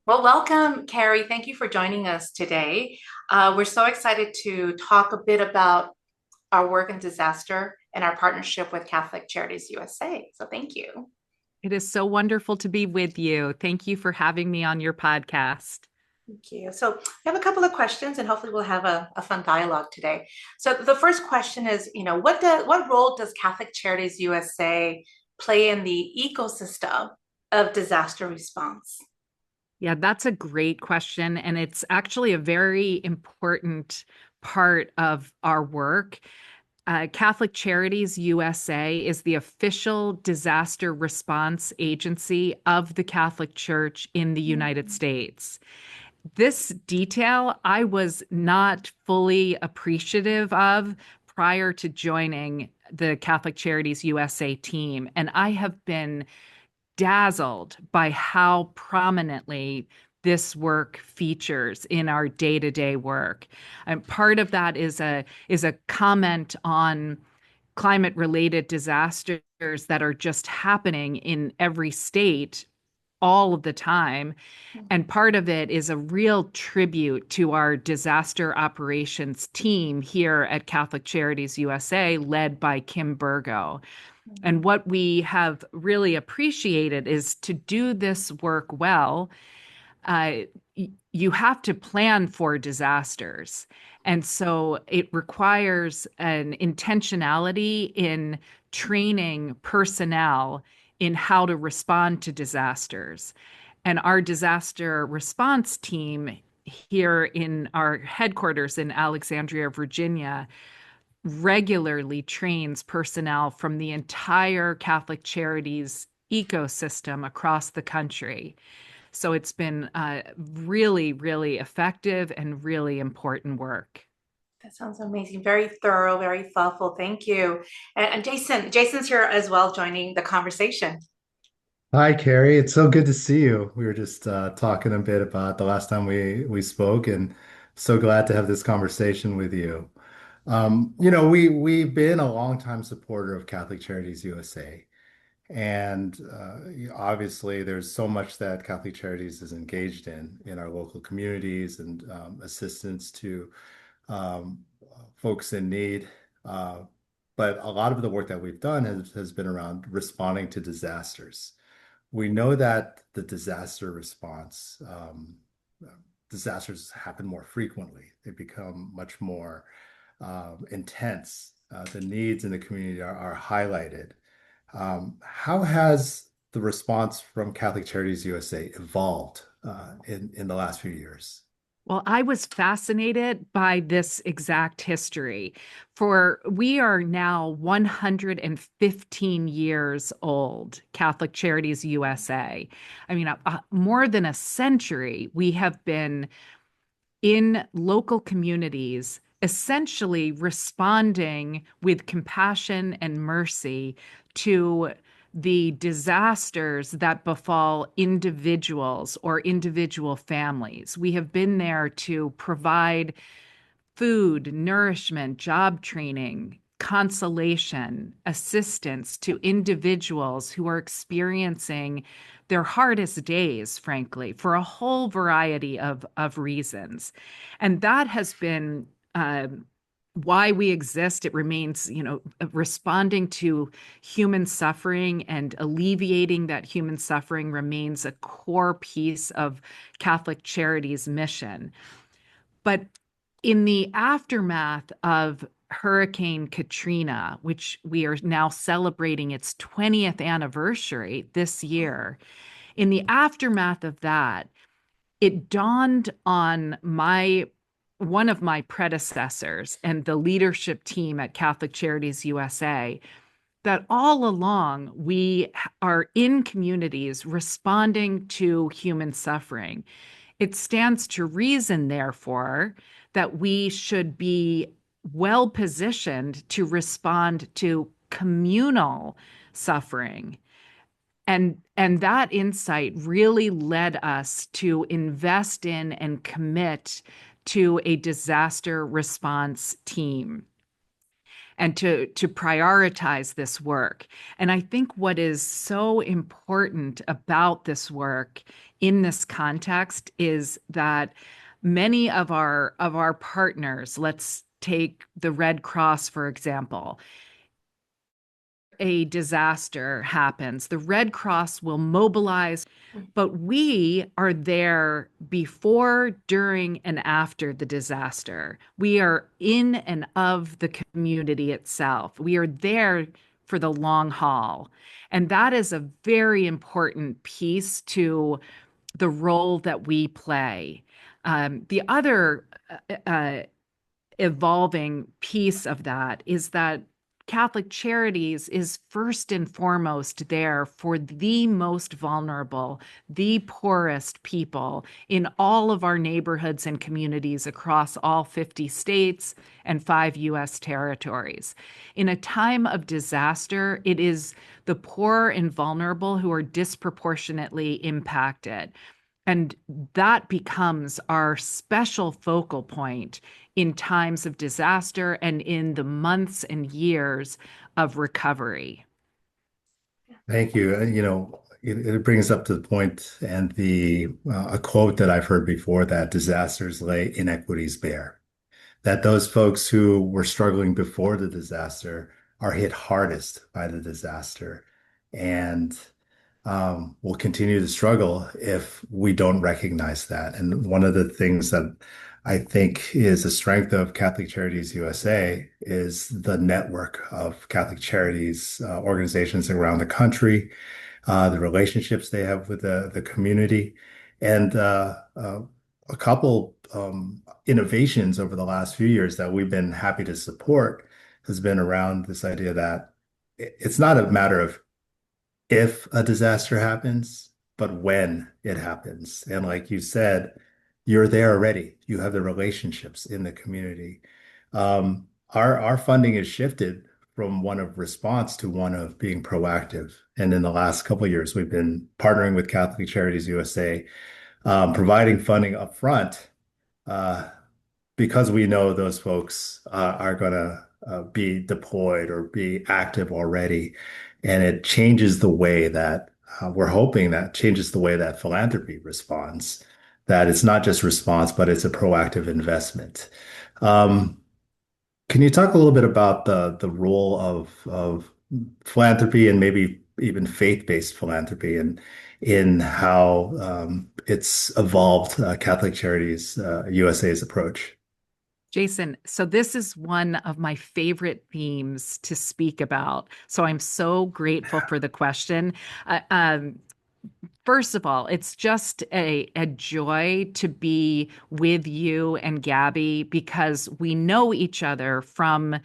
Well, welcome, Kerry. Thank you for joining us today. We're so excited to talk a bit about our work in disaster and our partnership with Catholic Charities USA. So, thank you. It is so wonderful to be with you. Thank you for having me on your podcast. Thank you. So, we have a couple of questions, and hopefully, we'll have a fun dialogue today. So, the first question is, what role does Catholic Charities USA play in the ecosystem of disaster response? Yeah, that's a great question. And it's actually a very important part of our work. Catholic Charities USA is the official disaster response agency of the Catholic Church in the United Mhm. States. This detail I was not fully appreciative of prior to joining the Catholic Charities USA team. And I have been dazzled by how prominently this work features in our day-to-day work. And part of that is a comment on climate-related disasters that are just happening in every state all of the time. And part of it is a real tribute to our disaster operations team here at Catholic Charities USA, led by Kim Burgo. And what we have really appreciated is to do this work well, uh, you have to plan for disasters. And so it requires an intentionality in training personnel in how to respond to disasters. And our disaster response team here in our headquarters in Alexandria, Virginia, regularly trains personnel from the entire Catholic Charities ecosystem across the country. So it's been really, really effective and really important work. That sounds amazing. Very thorough, very thoughtful. Thank you. And Jason's here as well, joining the conversation. Hi, Kerry. It's so good to see you. We were just talking a bit about the last time we spoke, and so glad to have this conversation with you. We've been a longtime supporter of Catholic Charities USA, and obviously there's so much that Catholic Charities is engaged in our local communities and assistance to um, folks in need. Uh, but a lot of the work that we've done has been around responding to disasters. We know that the disaster response, disasters happen more frequently. They become much more intense. The needs in the community are highlighted. How has the response from Catholic Charities USA evolved in the last few years? Well, I was fascinated by this exact history. For we are now 115 years old, Catholic Charities USA. I mean, more than a century, we have been in local communities, essentially responding with compassion and mercy to the disasters that befall individuals or individual families. We have been there to provide food, nourishment, job training, consolation, assistance to individuals who are experiencing their hardest days, frankly, for a whole variety of reasons. And that has been why we exist. It remains, responding to human suffering and alleviating that human suffering remains a core piece of Catholic Charities' mission. But in the aftermath of Hurricane Katrina, which we are now celebrating its 20th anniversary this year, in the aftermath of that, it dawned on one of my predecessors and the leadership team at Catholic Charities USA that all along we are in communities responding to human suffering. It stands to reason, therefore, that we should be well positioned to respond to communal suffering. And that insight really led us to invest in and commit to a disaster response team. and to prioritize this work. And I think what is so important about this work in this context is that many of our partners, let's take the Red Cross, for example, a disaster happens, the Red Cross will mobilize, but we are there before, during, and after the disaster. We are in and of the community itself. We are there for the long haul. And that is a very important piece to the role that we play. The other evolving piece of that is that Catholic Charities is first and foremost there for the most vulnerable, the poorest people in all of our neighborhoods and communities across all 50 states and 5 US territories. In a time of disaster, it is the poor and vulnerable who are disproportionately impacted. And that becomes our special focal point in times of disaster and in the months and years of recovery. Thank you. It brings up to the point and a quote that I've heard before, that disasters lay inequities bare. That those folks who were struggling before the disaster are hit hardest by the disaster, and will continue to struggle if we don't recognize that. And one of the things that I think is a strength of Catholic Charities USA is the network of Catholic Charities organizations around the country, the relationships they have with the community, and a couple innovations over the last few years that we've been happy to support has been around this idea that it's not a matter of if a disaster happens, but when it happens. And like you said, you're there already. You have the relationships in the community. Our funding has shifted from one of response to one of being proactive. And in the last couple of years, we've been partnering with Catholic Charities USA, providing funding upfront, because we know those folks are going to be deployed or be active already. And it changes the way that we're hoping that changes the way that philanthropy responds, that it's not just response, but it's a proactive investment. Can you talk a little bit about the role of philanthropy and maybe even faith-based philanthropy and in how it's evolved Catholic Charities USA's approach? Jason, so this is one of my favorite themes to speak about. So I'm so grateful for the question. First of all, it's just a joy to be with you and Gabby because we know each other from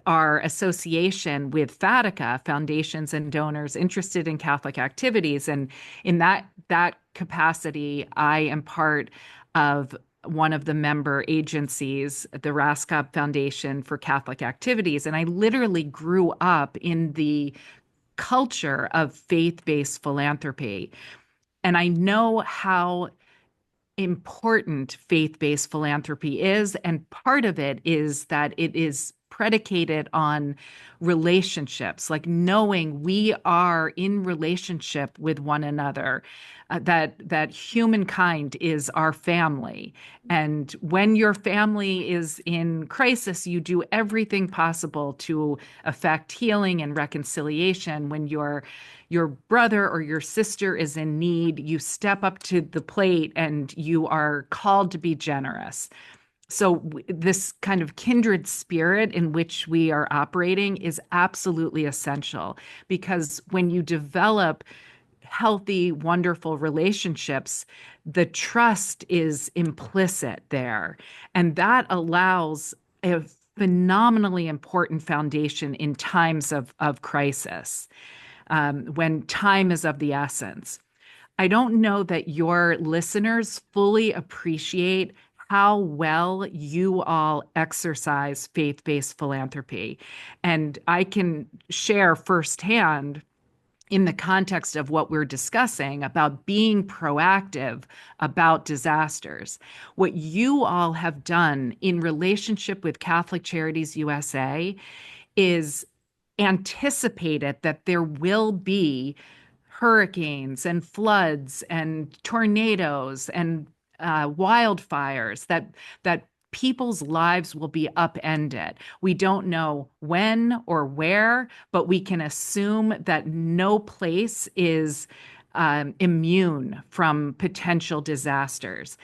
our association with Fatica, foundations and donors interested in Catholic activities. And in that capacity, I am part of one of the member agencies, the Raskop Foundation for Catholic Activities. And I literally grew up in the culture of faith-based philanthropy. And I know how important faith-based philanthropy is. And part of it is that it is predicated on relationships, like knowing we are in relationship with one another, that humankind is our family. And when your family is in crisis, you do everything possible to affect healing and reconciliation. When your brother or your sister is in need, you step up to the plate and you are called to be generous. So this kind of kindred spirit in which we are operating is absolutely essential, because when you develop healthy, wonderful relationships, the trust is implicit there. And that allows a phenomenally important foundation in times of crisis, when time is of the essence. I don't know that your listeners fully appreciate how well you all exercise faith-based philanthropy. And I can share firsthand, in the context of what we're discussing about being proactive about disasters, what you all have done in relationship with Catholic Charities USA is anticipated that there will be hurricanes and floods and tornadoes and wildfires, that people's lives will be upended. We don't know when or where, but we can assume that no place is immune from potential disasters.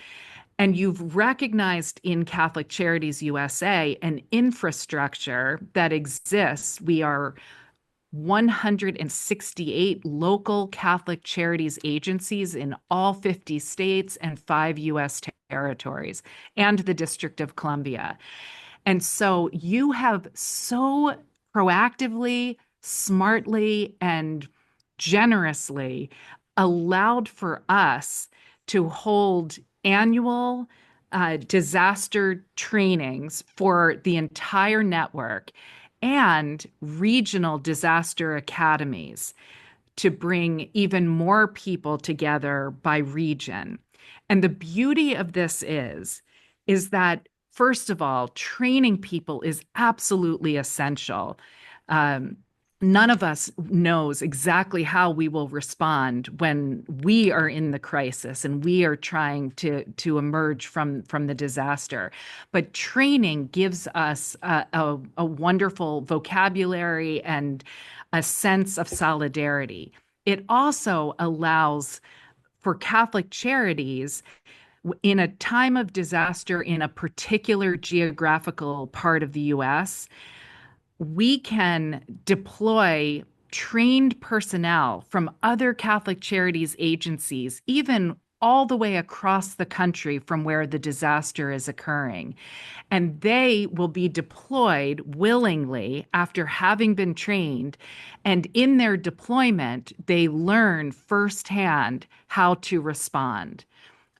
And you've recognized in Catholic Charities USA an infrastructure that exists. We are 168 local Catholic Charities agencies in all 50 states and 5 US territories and the District of Columbia. And so you have so proactively, smartly, and generously allowed for us to hold annual disaster trainings for the entire network and regional disaster academies to bring even more people together by region. And the beauty of this is that, first of all, training people is absolutely essential. None of us knows exactly how we will respond when we are in the crisis and we are trying to emerge from the disaster. But training gives us a wonderful vocabulary and a sense of solidarity. It also allows for Catholic Charities in a time of disaster in a particular geographical part of the US, we can deploy trained personnel from other Catholic Charities agencies, even all the way across the country from where the disaster is occurring. And they will be deployed willingly after having been trained. And in their deployment, they learn firsthand how to respond.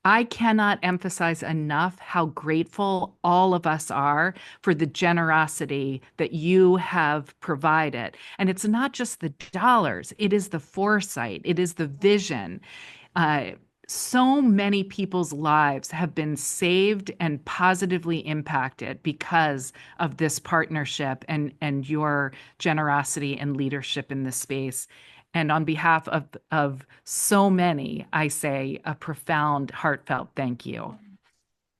I cannot emphasize enough how grateful all of us are for the generosity that you have provided. And it's not just the dollars, it is the foresight, it is the vision. So many people's lives have been saved and positively impacted because of this partnership and your generosity and leadership in this space. And on behalf of so many, I say a profound, heartfelt thank you.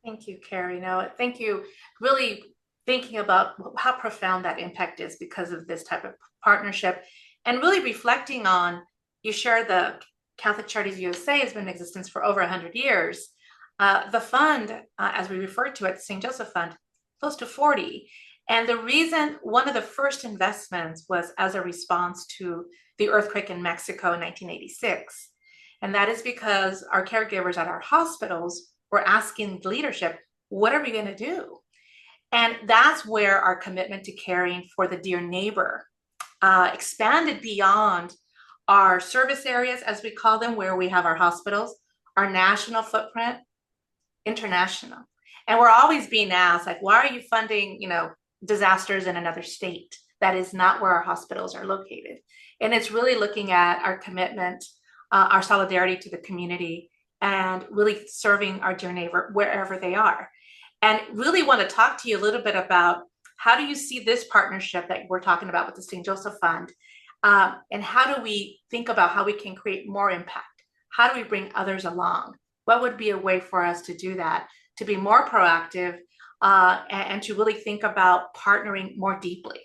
Thank you, Kerry. No, thank you. Really thinking about how profound that impact is because of this type of partnership, and really reflecting on, you share the Catholic Charities USA has been in existence for over 100 years. The fund, as we refer to it, St. Joseph Fund, close to 40. And the reason, one of the first investments was as a response to the earthquake in Mexico in 1986. And that is because our caregivers at our hospitals were asking the leadership, what are we going to do? And that's where our commitment to caring for the dear neighbor expanded beyond our service areas, as we call them, where we have our hospitals, our national footprint, international. And we're always being asked, like, why are you funding, disasters in another state? That is not where our hospitals are located. And it's really looking at our commitment, our solidarity to the community, and really serving our dear neighbor wherever they are. And really want to talk to you a little bit about, how do you see this partnership that we're talking about with the St. Joseph Fund? And how do we think about how we can create more impact? How do we bring others along? What would be a way for us to do that, to be more proactive, and to really think about partnering more deeply?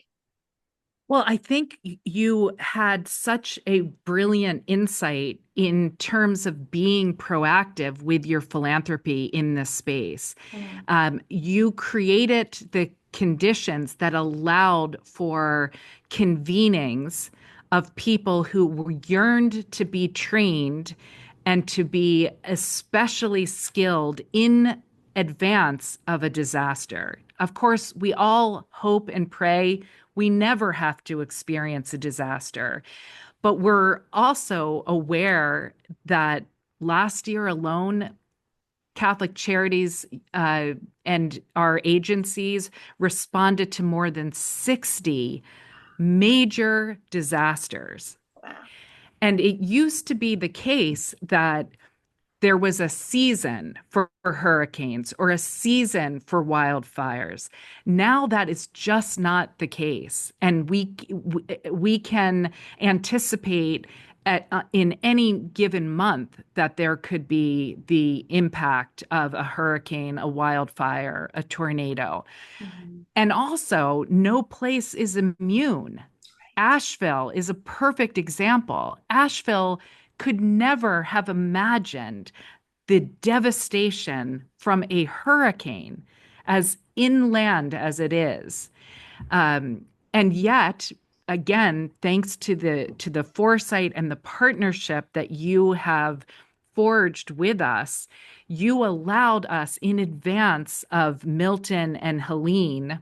Well, I think you had such a brilliant insight in terms of being proactive with your philanthropy in this space. You created the conditions that allowed for convenings of people who yearned to be trained and to be especially skilled in advance of a disaster. Of course, we all hope and pray we never have to experience a disaster. But we're also aware that last year alone, Catholic Charities and our agencies responded to more than 60 major disasters. Wow. And it used to be the case that there was a season for hurricanes or a season for wildfires. Now that is just not the case. And we can anticipate in any given month that there could be the impact of a hurricane, a wildfire, a tornado. Mhm. And also, no place is immune. Asheville is a perfect example. Asheville could never have imagined the devastation from a hurricane, as inland as it is. And yet, again, thanks to the foresight and the partnership that you have forged with us, you allowed us in advance of Milton and Helene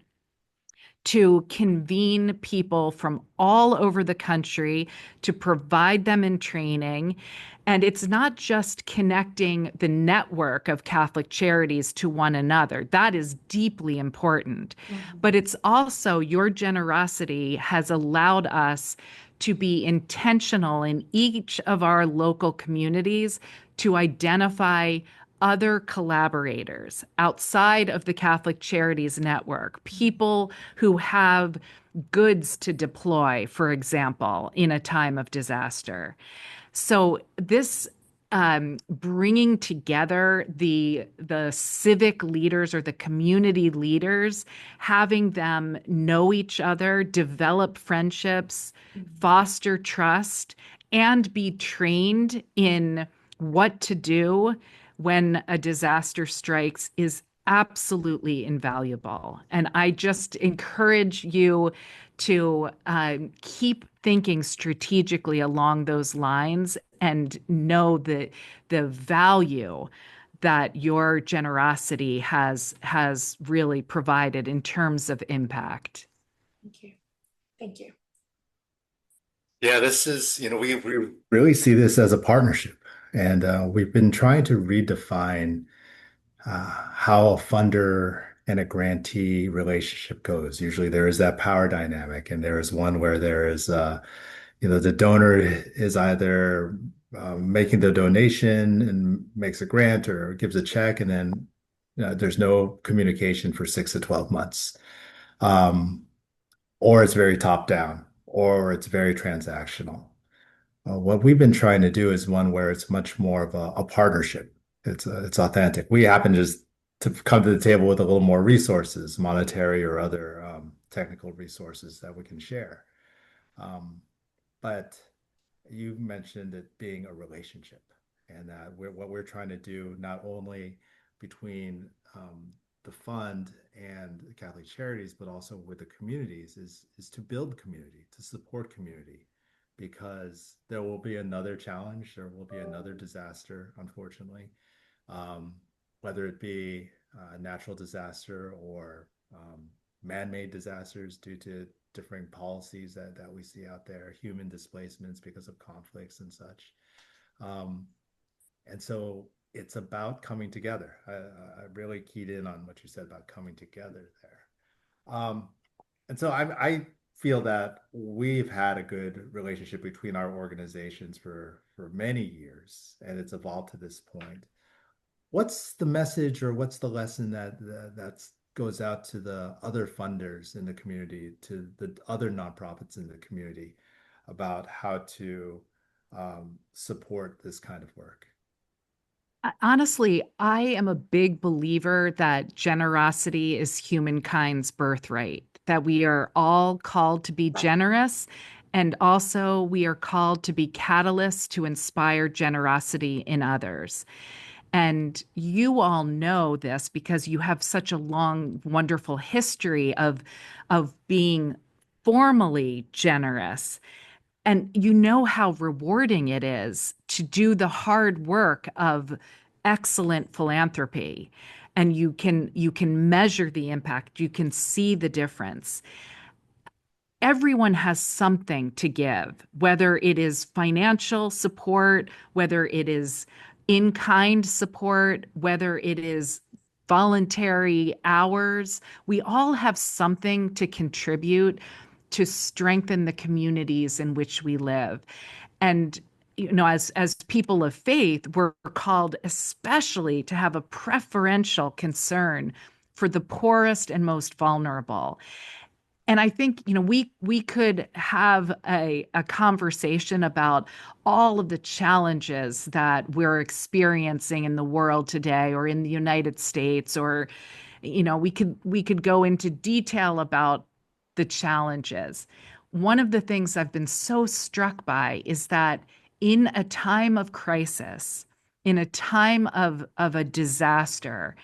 to convene people from all over the country to provide them in training. And it's not just connecting the network of Catholic Charities to one another. That is deeply important. Mhm. But it's also your generosity has allowed us to be intentional in each of our local communities to identify other collaborators outside of the Catholic Charities network, people who have goods to deploy, for example, in a time of disaster. So this bringing together the civic leaders or the community leaders, having them know each other, develop friendships, Mhm. foster trust, and be trained in what to do when a disaster strikes is absolutely invaluable. And I just encourage you to keep thinking strategically along those lines and know the value that your generosity has really provided in terms of impact. Thank you. Thank you. Yeah, this is, we really see this as a partnership. And we've been trying to redefine how a funder and a grantee relationship goes. Usually there is that power dynamic, and there is one where there is, the donor is either making the donation and makes a grant or gives a check, and then there's no communication for 6 to 12 months. Um, or it's very top down, or it's very transactional. What we've been trying to do is one where it's much more of a partnership. It's authentic. We happen to come to the table with a little more resources, monetary or other technical resources that we can share. Um, but you mentioned it being a relationship, and that what we're trying to do not only between the fund and the Catholic Charities, but also with the communities, is to build community, to support community, because there will be another challenge, there will be another disaster, unfortunately, um, whether it be a natural disaster or man-made disasters due to different policies that we see out there, human displacements because of conflicts and such. Um, and so it's about coming together. I really keyed in on what you said about coming together there. And so I feel that we've had a good relationship between our organizations for many years, and it's evolved to this point. What's the message or what's the lesson that goes out to the other funders in the community, to the other nonprofits in the community about how to support this kind of work? Honestly, I am a big believer that generosity is humankind's birthright, that we are all called to be Right. generous, and also we are called to be catalysts to inspire generosity in others. And you all know this because you have such a long, wonderful history of being formally generous. And you know how rewarding it is to do the hard work of excellent philanthropy. And you can measure the impact, you can see the difference. Everyone has something to give, whether it is financial support, whether it is in kind support, whether it is voluntary hours. We all have something to contribute to strengthen the communities in which we live. And as people of faith, we're called especially to have a preferential concern for the poorest and most vulnerable. And I think, we could have a conversation about all of the challenges that we're experiencing in the world today or in the United States, or, we could go into detail about the challenges. One of the things I've been so struck by is that in a time of crisis, in a time of a disaster,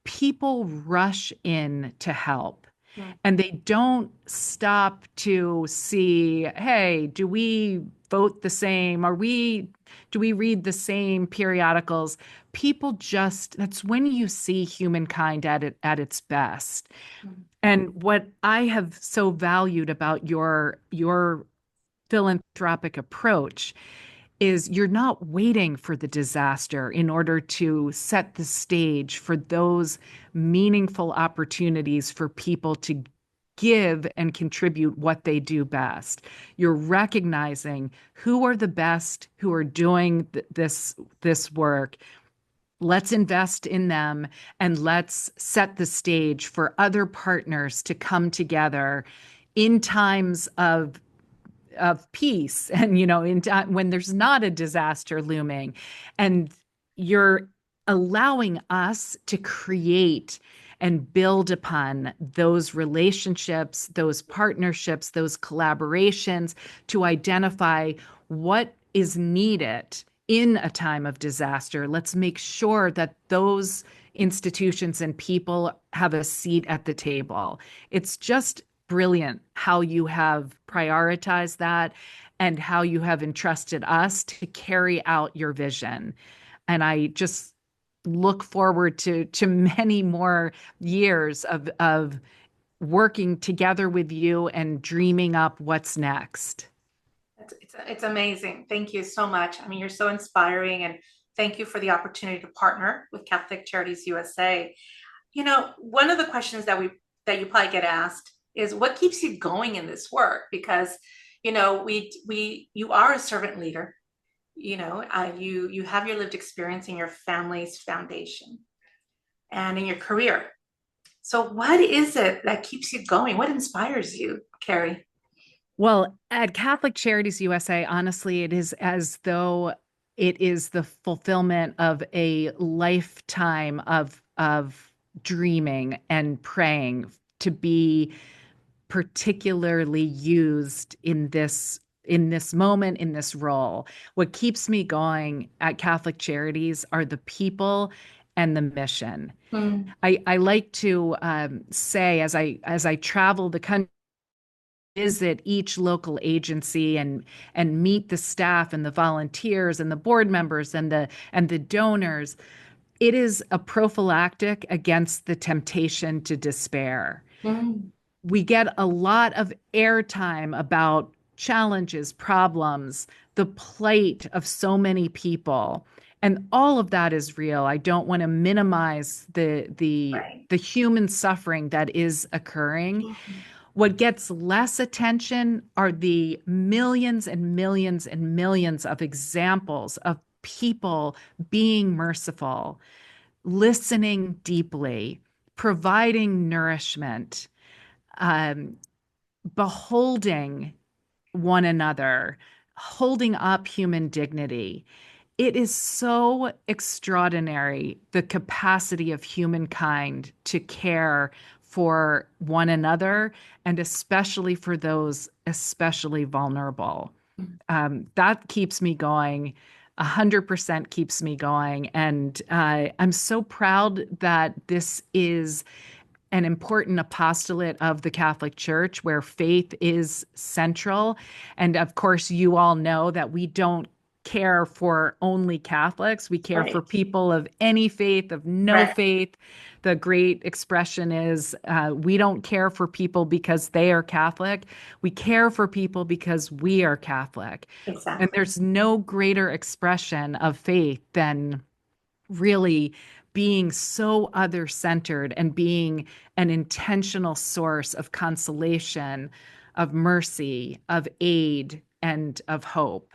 people rush in to help, Mm. and they don't stop to see, hey, do we vote the same? Do we read the same periodicals? People just, that's when you see humankind at its best. Mm. And what I have so valued about your philanthropic approach is you're not waiting for the disaster in order to set the stage for those meaningful opportunities for people to give and contribute what they do best. You're recognizing who are the best, who are doing this work. Let's invest in them, and let's set the stage for other partners to come together in times of peace, and when there's not a disaster looming. And you're allowing us to create and build upon those relationships, those partnerships, those collaborations, to identify what is needed in a time of disaster. Let's make sure that those institutions and people have a seat at the table. It's just brilliant how you have prioritized that and how you have entrusted us to carry out your vision. And I just look forward to many more years of working together with you and dreaming up what's next. It's amazing. Thank you so much. I mean, you're so inspiring, and thank you for the opportunity to partner with Catholic Charities USA. One of the questions that you probably get asked is what keeps you going in this work? Because, you are a servant leader. You have your lived experience in your family's foundation and in your career. So what is it that keeps you going? What inspires you, Kerry? Well, at Catholic Charities USA, honestly, it is as though it is the fulfillment of a lifetime of dreaming and praying to be particularly used in this moment, in this role. What keeps me going at Catholic Charities are the people and the mission. Mm. I like to say, as I travel the country, visit each local agency and meet the staff and the volunteers and the board members and the donors, it is a prophylactic against the temptation to despair. Mm. We get a lot of airtime about challenges, problems, the plight of so many people. And all of that is real. I don't want to minimize Right. the human suffering that is occurring. Mhm. What gets less attention are the millions and millions and millions of examples of people being merciful, listening deeply, providing nourishment, um, beholding one another, holding up human dignity. It is so extraordinary, the capacity of humankind to care for one another, and especially for those especially vulnerable. That keeps me going. 100% keeps me going. And I'm so proud that this is an important apostolate of the Catholic Church where faith is central. And of course, you all know that we don't care for only Catholics. We care for Right. people of any faith, of no Right. faith. The great expression is we don't care for people because they are Catholic. We care for people because we are Catholic. And Exactly. there's no greater expression of faith than really being so other centered and being an intentional source of consolation, of mercy, of aid, and of hope.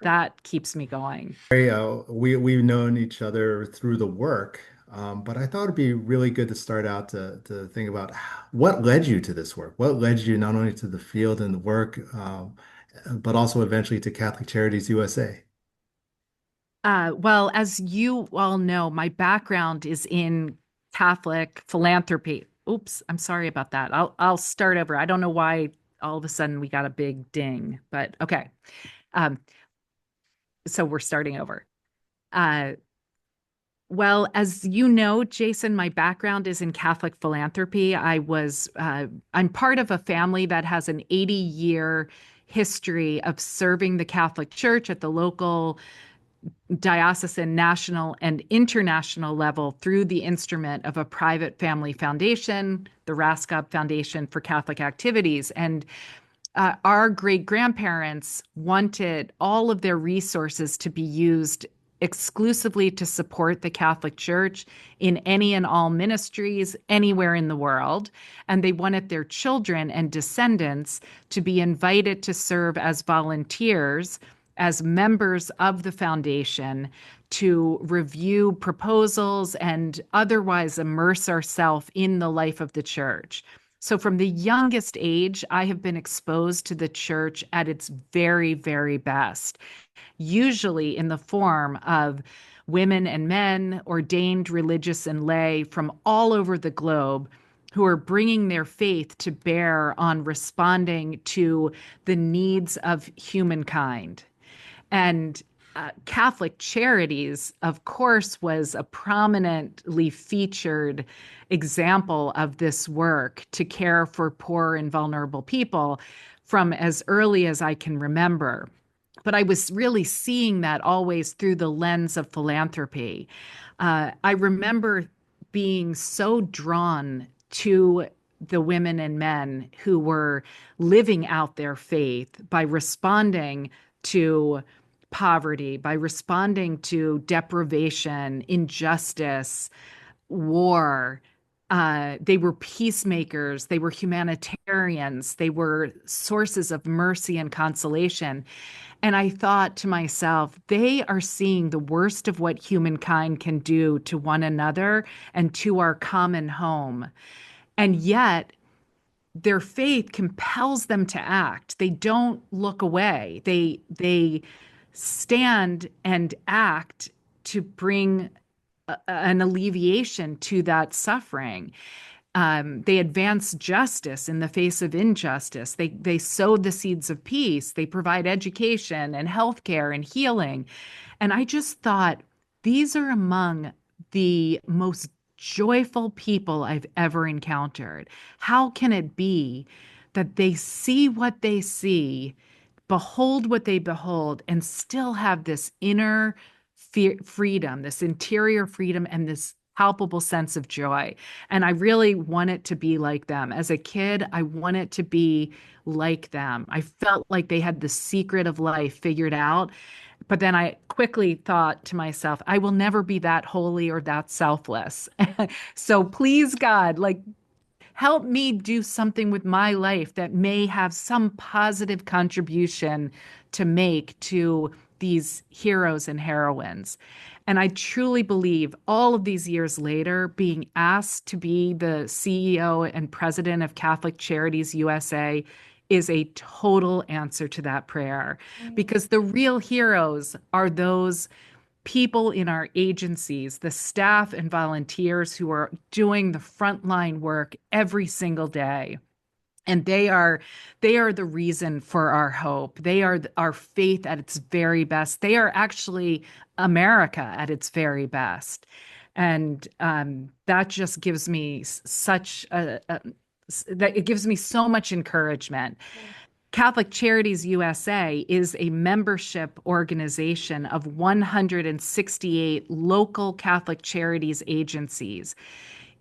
that keeps me going. We've known each other through the work, but I thought it'd be really good to start out to think about what led you to this work. What led you not only to the field and the work, but also eventually to Catholic Charities USA. Well, as you all know, my background is in Catholic philanthropy. Oops, I'm sorry about that. I'll start over. I don't know why all of a sudden we got a big ding, but okay. Um, so we're starting over. Uh, well, as you know, Jason, my background is in Catholic philanthropy. I'm part of a family that has an 80-year history of serving the Catholic Church at the local, diocesan, national, and international level through the instrument of a private family foundation, the Raskob Foundation for Catholic Activities. And our great grandparents wanted all of their resources to be used exclusively to support the Catholic Church in any and all ministries anywhere in the world. And they wanted their children and descendants to be invited to serve as volunteers, as members of the foundation, to review proposals and otherwise immerse ourselves in the life of the church. So from the youngest age, I have been exposed to the church at its very, very best, usually in the form of women and men, ordained religious and lay from all over the globe who are bringing their faith to bear on responding to the needs of humankind. And Catholic Charities, of course, was a prominently featured example of this work to care for poor and vulnerable people from as early as I can remember. But I was really seeing that always through the lens of philanthropy. I remember being so drawn to the women and men who were living out their faith by responding to poverty, by responding to deprivation, injustice, war. They were peacemakers, they were humanitarians, they were sources of mercy and consolation. And I thought to myself, they are seeing the worst of what humankind can do to one another and to our common home. And yet, their faith compels them to act. They don't look away. They stand and act to bring an alleviation to that suffering. They advance justice in the face of injustice. They sow the seeds of peace. They provide education and healthcare and healing. And I just thought these are among the most joyful people I've ever encountered. How can it be that they see what they see, behold what they behold, and still have this inner freedom, this interior freedom, and this palpable sense of joy? And I really want it to be like them. As a kid, I want it to be like them. I felt like they had the secret of life figured out. But then I quickly thought to myself, I will never be that holy or that selfless. So please, God, like, help me do something with my life that may have some positive contribution to make to these heroes and heroines. And I truly believe all of these years later, being asked to be the CEO and president of Catholic Charities USA is a total answer to that prayer, because the real heroes are those people in our agencies, the staff and volunteers who are doing the frontline work every single day. And they are the reason for our hope. They are our faith at its very best. They are actually America at its very best. And that just gives me that it gives me so much encouragement. Catholic Charities USA is a membership organization of 168 local Catholic Charities agencies,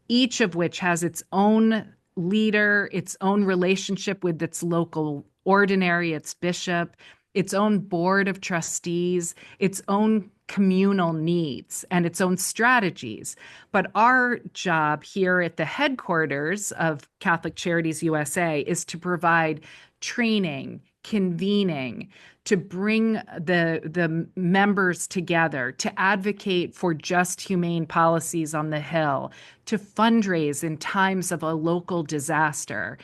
each of which has its own leader, its own relationship with its local ordinary, its bishop, its own board of trustees, its own communal needs, and its own strategies. But our job here at the headquarters of Catholic Charities USA is to provide training, convening to bring the members together, to advocate for just humane policies on the Hill, to fundraise in times of a local disaster,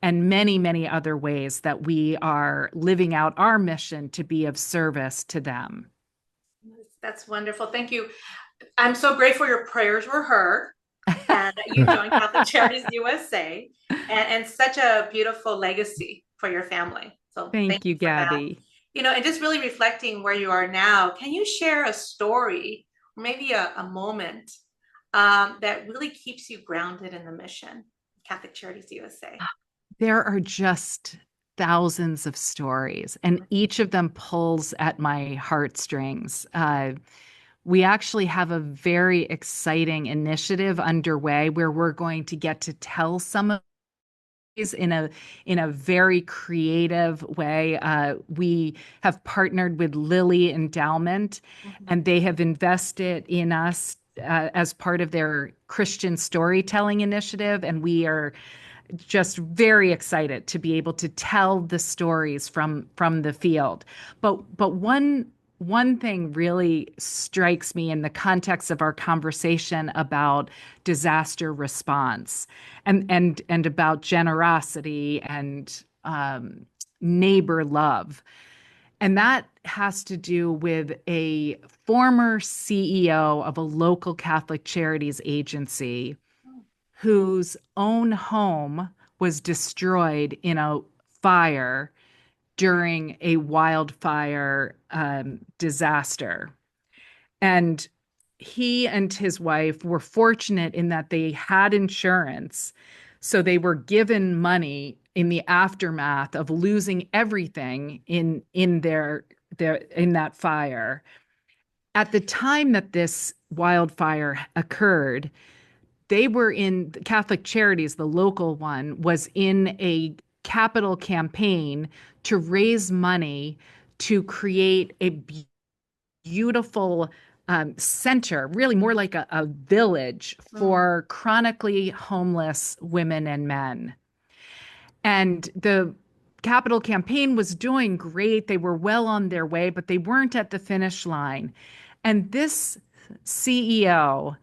and many, many other ways that we are living out our mission to be of service to them. That's wonderful. Thank you. I'm so grateful your prayers were heard and that you joined Catholic Charities USA, and such a beautiful legacy for your family. So thank Thank you, you for that. Gabby. And just really reflecting where you are now, can you share a story, or maybe a moment that really keeps you grounded in the mission, Catholic Charities USA? There are just thousands of stories, and each of them pulls at my heartstrings. We actually have a very exciting initiative underway where we're going to get to tell some of these in a very creative way. We have partnered with Lilly Endowment, and they have invested in us as part of their Christian storytelling initiative, and we are just very excited to be able to tell the stories from the field. But one thing really strikes me in the context of our conversation about disaster response and about generosity and neighbor love. And that has to do with a former CEO of a local Catholic Charities agency whose own home was destroyed in a fire during a wildfire disaster. And he and his wife were fortunate in that they had insurance. So they were given money in the aftermath of losing everything in that fire. At the time that this wildfire occurred, they were in Catholic Charities, the local one, was in a capital campaign to raise money to create a beautiful center, really more like a village for chronically homeless women and men. And the capital campaign was doing great. They were well on their way, but they weren't at the finish line. And this CEO,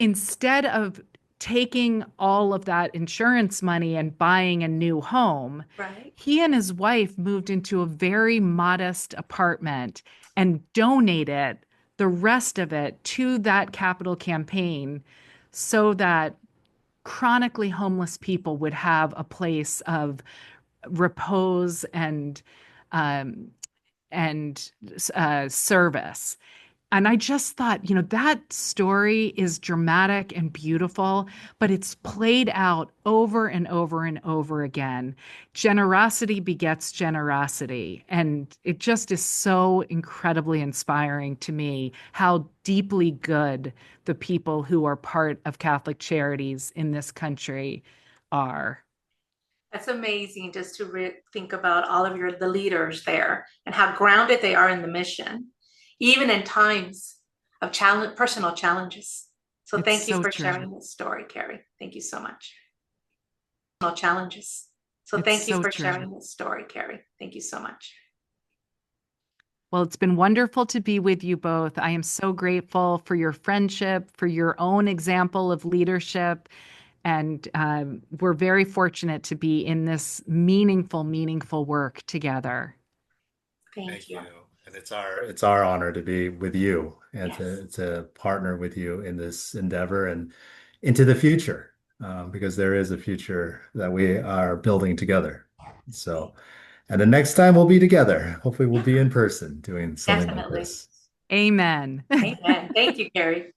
instead of taking all of that insurance money and buying a new home, Right. he and his wife moved into a very modest apartment and donated the rest of it to that capital campaign so that chronically homeless people would have a place of repose um, and service. And I just thought, that story is dramatic and beautiful, but it's played out over and over and over again. Generosity begets generosity. And it just is so incredibly inspiring to me how deeply good the people who are part of Catholic Charities in this country are. That's amazing, just to think about all of the leaders there and how grounded they are in the mission, even in times of personal challenges. So It's thank you so for true. sharing this story, Kerry. Thank you so much. Personal challenges. So It's thank you so for true. sharing this story, Kerry. Thank you so much. Well, it's been wonderful to be with you both. I am so grateful for your friendship, for your own example of leadership. And we're very fortunate to be in this meaningful work together. Thank you. And it's our honor to be with you and Yes. to partner with you in this endeavor and into the future, because there is a future that we are building together. So, and the next time we'll be together, hopefully we'll be in person doing something like Definitely. this. Amen. Amen. Thank you, Kerry.